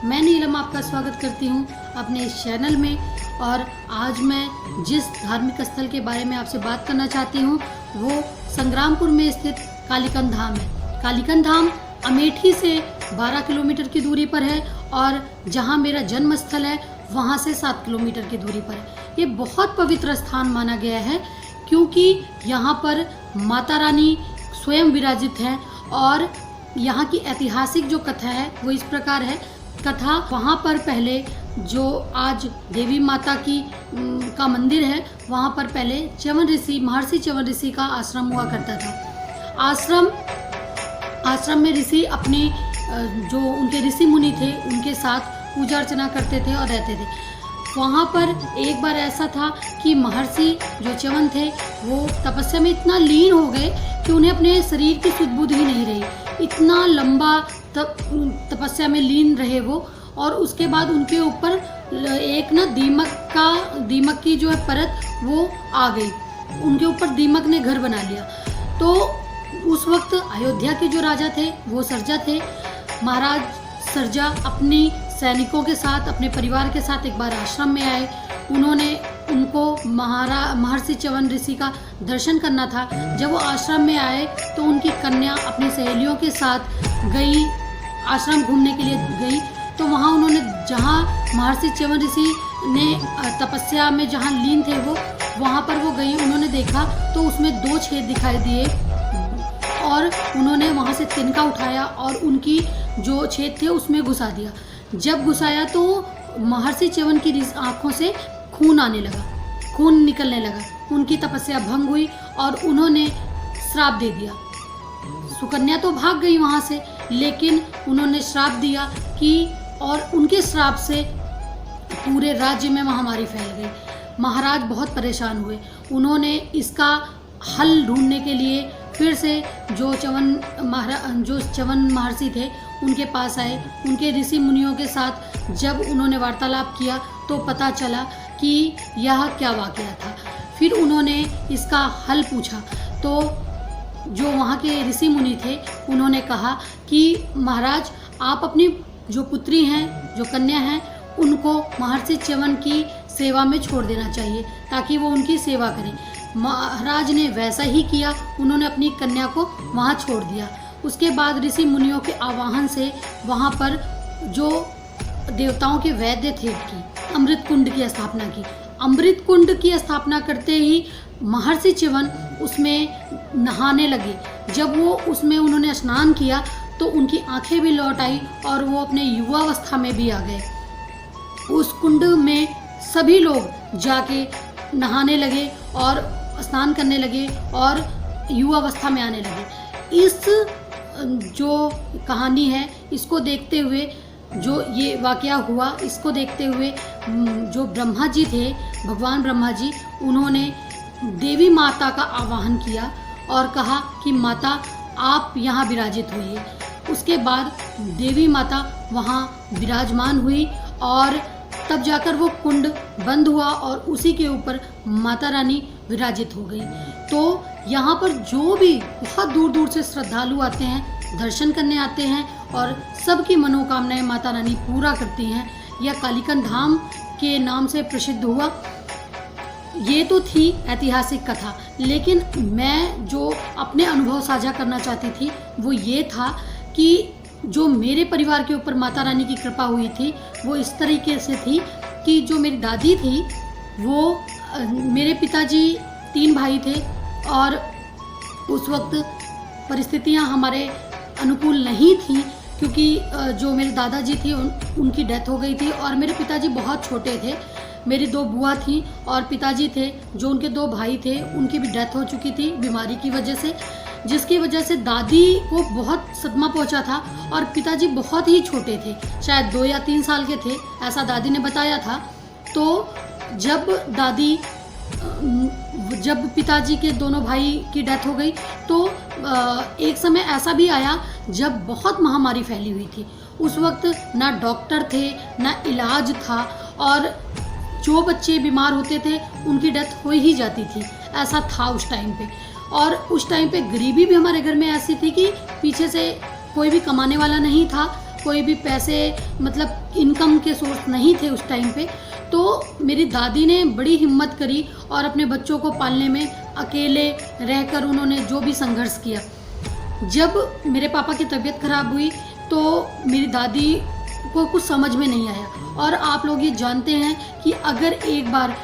मैं नीलम आपका स्वागत करती हूँ अपने इस चैनल में। और आज मैं जिस धार्मिक स्थल के बारे में आपसे बात करना चाहती हूँ वो संग्रामपुर में स्थित कालीकंठ धाम है। कालीकंठ धाम अमेठी से 12 किलोमीटर की दूरी पर है और जहाँ मेरा जन्म स्थल है वहाँ से 7 किलोमीटर की दूरी पर है। ये बहुत पवित्र स्थान माना गया है क्योंकि यहाँ पर माता रानी स्वयं विराजित हैं। और यहाँ की ऐतिहासिक जो कथा है वो इस प्रकार है। कथा वहाँ पर पहले जो आज देवी माता की का मंदिर है वहाँ पर पहले च्यवन ऋषि महर्षि च्यवन ऋषि का आश्रम हुआ करता था। आश्रम में ऋषि अपने जो उनके ऋषि मुनि थे उनके साथ पूजा अर्चना करते थे और रहते थे। वहाँ पर एक बार ऐसा था कि महर्षि जो च्यवन थे वो तपस्या में इतना लीन हो गए कि उन्हें अपने शरीर की सुध बुध ही नहीं रही। इतना लंबा तपस्या में लीन रहे वो। और उसके बाद उनके ऊपर एक ना दीमक की जो है परत वो आ गई। उनके ऊपर दीमक ने घर बना लिया। तो उस वक्त अयोध्या के जो राजा थे वो सर्जा थे। महाराज सर्जा अपनी सैनिकों के साथ अपने परिवार के साथ एक बार आश्रम में आए। उन्होंने उनको महर्षि च्यवन ऋषि का दर्शन करना था। जब वो आश्रम में आए तो उनकी कन्या अपनी सहेलियों के साथ गई, आश्रम घूमने के लिए गई। तो वहाँ उन्होंने जहाँ महर्षि च्यवन ऋषि ने तपस्या में जहाँ लीन थे वो वहाँ पर वो गई। उन्होंने देखा तो उसमें 2 छेद दिखाई दिए और उन्होंने वहाँ से तिनका उठाया और उनकी जो छेद थे उसमें घुसा दिया। जब घुसाया तो महर्षि च्यवन की आँखों से खून आने लगा, खून निकलने लगा। उनकी तपस्या भंग हुई और उन्होंने श्राप दे दिया। सुकन्या तो भाग गई वहाँ से, लेकिन उन्होंने श्राप दिया कि और उनके श्राप से पूरे राज्य में महामारी फैल गई। महाराज बहुत परेशान हुए। उन्होंने इसका हल ढूंढने के लिए फिर से जो च्यवन महर्षि थे उनके पास आए। उनके ऋषि मुनियों के साथ जब उन्होंने वार्तालाप किया तो पता चला कि यह क्या वाकया था। फिर उन्होंने इसका हल पूछा तो जो वहाँ के ऋषि मुनि थे उन्होंने कहा कि महाराज आप अपनी जो पुत्री हैं, जो कन्या हैं, उनको महर्षि च्यवन की सेवा में छोड़ देना चाहिए ताकि वो उनकी सेवा करें। महाराज ने वैसा ही किया। उन्होंने अपनी कन्या को वहाँ छोड़ दिया। उसके बाद ऋषि मुनियों के आवाहन से वहाँ पर जो देवताओं के वैद्य थे की अमृत कुंड की स्थापना की। अमृत कुंड की स्थापना करते ही महर्षि च्यवन उसमें नहाने लगे। जब वो उसमें उन्होंने स्नान किया तो उनकी आंखें भी लौट आई और वो अपने युवावस्था में भी आ गए। उस कुंड में सभी लोग जाके नहाने लगे और स्नान करने लगे और युवावस्था में आने लगे। इस जो कहानी है इसको देखते हुए, जो ये वाकया हुआ इसको देखते हुए जो ब्रह्मा जी थे, भगवान ब्रह्मा जी, उन्होंने देवी माता का आवाहन किया और कहा कि माता आप यहाँ विराजित हुई। उसके बाद देवी माता वहाँ विराजमान हुई और तब जाकर वो कुंड बंद हुआ और उसी के ऊपर माता रानी विराजित हो गई। तो यहाँ पर जो भी बहुत दूर दूर से श्रद्धालु आते हैं, दर्शन करने आते हैं और सबकी मनोकामनाएं माता रानी पूरा करती हैं। यह कालीकंठ धाम के नाम से प्रसिद्ध हुआ। ये तो थी ऐतिहासिक कथा, लेकिन मैं जो अपने अनुभव साझा करना चाहती थी वो ये था कि जो मेरे परिवार के ऊपर माता रानी की कृपा हुई थी वो इस तरीके से थी कि जो मेरी दादी थी वो मेरे पिताजी 3 भाई थे और उस वक्त परिस्थितियां हमारे अनुकूल नहीं थी क्योंकि जो मेरे दादाजी थे उनकी डेथ हो गई थी और मेरे पिताजी बहुत छोटे थे। मेरी 2 बुआ थी और पिताजी थे, जो उनके 2 भाई थे उनकी भी डेथ हो चुकी थी बीमारी की वजह से, जिसकी वजह से दादी को बहुत सदमा पहुंचा था और पिताजी बहुत ही छोटे थे, शायद 2 या 3 साल के थे, ऐसा दादी ने बताया था। तो जब पिताजी के दोनों भाई की डेथ हो गई तो एक समय ऐसा भी आया जब बहुत महामारी फैली हुई थी। उस वक्त ना डॉक्टर थे ना इलाज था और जो बच्चे बीमार होते थे उनकी डेथ हो ही जाती थी। ऐसा था उस टाइम पे। और उस टाइम पे गरीबी भी हमारे घर में ऐसी थी कि पीछे से कोई भी कमाने वाला नहीं था, कोई भी पैसे मतलब इनकम के सोर्स नहीं थे उस टाइम पे। तो मेरी दादी ने बड़ी हिम्मत करी और अपने बच्चों को पालने में अकेले रहकर उन्होंने जो भी संघर्ष किया। जब मेरे पापा की तबीयत खराब हुई तो मेरी दादी को कुछ समझ में नहीं आया। और आप लोग ये जानते हैं कि अगर एक बार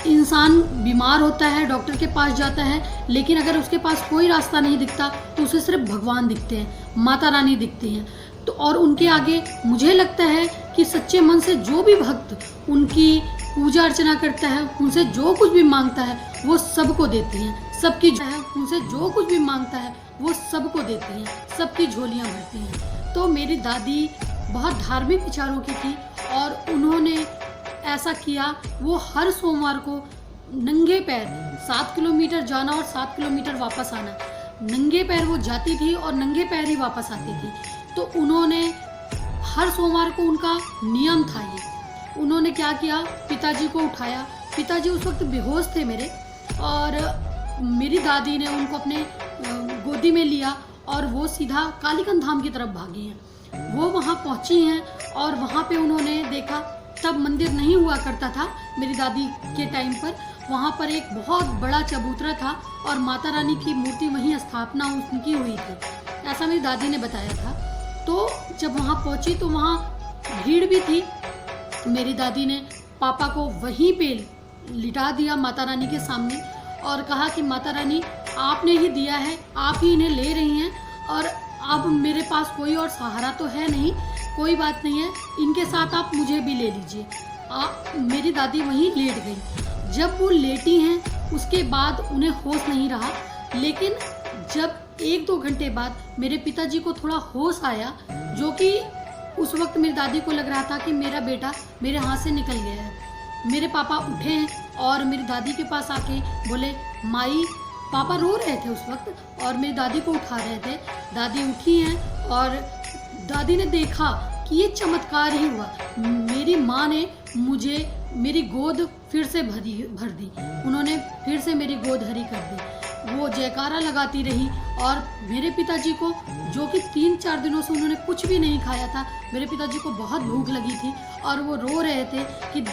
इंसान बीमार होता है, डॉक्टर के पास जाता है, लेकिन अगर उसके पास कोई रास्ता नहीं दिखता तो उसे सिर्फ भगवान दिखते हैं, माता रानी दिखती हैं। तो और उनके आगे मुझे लगता है कि सच्चे मन से जो भी भक्त उनकी पूजा अर्चना करता है, उनसे जो कुछ भी मांगता है वो सबको देती हैं। सबकी उनसे जो कुछ भी मांगता है वो सबको देती हैं, सबकी झोलियाँ भरती हैं। तो मेरी दादी बहुत धार्मिक विचारों की थी और उन्होंने ऐसा किया, वो हर सोमवार को नंगे पैर 7 किलोमीटर जाना और 7 किलोमीटर वापस आना, नंगे पैर वो जाती थी और नंगे पैर ही वापस आती थी। तो उन्होंने हर सोमवार को उनका नियम था ये। उन्होंने क्या किया, पिताजी को उठाया, पिताजी उस वक्त बेहोश थे मेरे, और मेरी दादी ने उनको अपने गोदी में लिया और वो सीधा कालीकंद धाम की तरफ भागी हैं। वो वहाँ पहुँची हैं और वहाँ पे उन्होंने देखा, तब मंदिर नहीं हुआ करता था मेरी दादी के टाइम पर, वहाँ पर एक बहुत बड़ा चबूतरा था और माता रानी की मूर्ति वहीं स्थापना उनकी हुई थी, ऐसा मेरी दादी ने बताया था। तो जब वहाँ पहुँची तो वहाँ भीड़ भी थी। मेरी दादी ने पापा को वहीं पे लिटा दिया माता रानी के सामने और कहा कि माता रानी आपने ही दिया है, आप ही इन्हें ले रही हैं और अब मेरे पास कोई और सहारा तो है नहीं, कोई बात नहीं है, इनके साथ आप मुझे भी ले लीजिए। मेरी दादी वहीं लेट गई। जब वो लेटी हैं उसके बाद उन्हें होश नहीं रहा, लेकिन जब 1-2 घंटे बाद मेरे पिताजी को थोड़ा होश आया, जो कि उस वक्त मेरी दादी को लग रहा था कि मेरा बेटा मेरे हाथ से निकल गया है। मेरे पापा उठे हैं और मेरी दादी के पास आके बोले, माई, पापा रो रहे थे उस वक्त और मेरी दादी को उठा रहे थे। दादी उठी हैं और दादी ने देखा कि ये चमत्कार ही हुआ। मेरी माँ ने मुझे मेरी गोद फिर से भर दी, उन्होंने फिर से मेरी गोद हरी कर दी। वो जयकारा लगाती रही और मेरे पिताजी को, जो कि 3-4 दिनों से उन्होंने कुछ भी नहीं खाया था, मेरे पिताजी को बहुत भूख लगी थी और वो रो रहे थे कि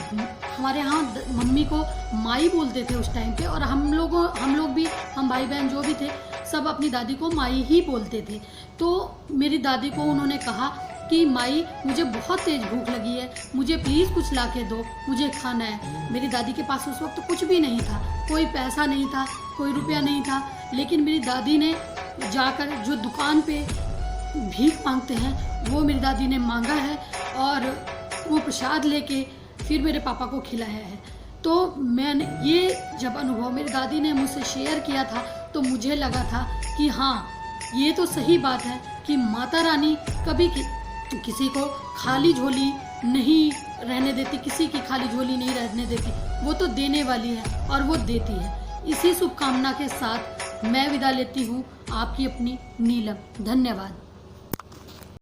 हमारे यहाँ मम्मी को माई बोलते थे उस टाइम पे, और हम लोग भी, हम भाई बहन जो भी थे सब अपनी दादी को माई ही बोलते थे। तो मेरी दादी को उन्होंने कहा कि माई, मुझे बहुत तेज भूख लगी है, मुझे प्लीज़ कुछ ला के दो, मुझे खाना है। मेरी दादी के पास उस वक्त कुछ भी नहीं था, कोई पैसा नहीं था, कोई रुपया नहीं था, लेकिन मेरी दादी ने जाकर जो दुकान पे भीख मांगते हैं वो मेरी दादी ने मांगा है और वो प्रसाद लेके फिर मेरे पापा को खिलाया है। तो मैंने ये जब अनुभव मेरी दादी ने मुझसे शेयर किया था तो मुझे लगा था कि हाँ, ये तो सही बात है कि माता रानी कभी किसी को खाली झोली नहीं रहने देती, किसी की खाली झोली नहीं रहने देती, वो तो देने वाली है और वो देती है। इसी शुभकामना के साथ मैं विदा लेती हूँ, आपकी अपनी नीलम। धन्यवाद।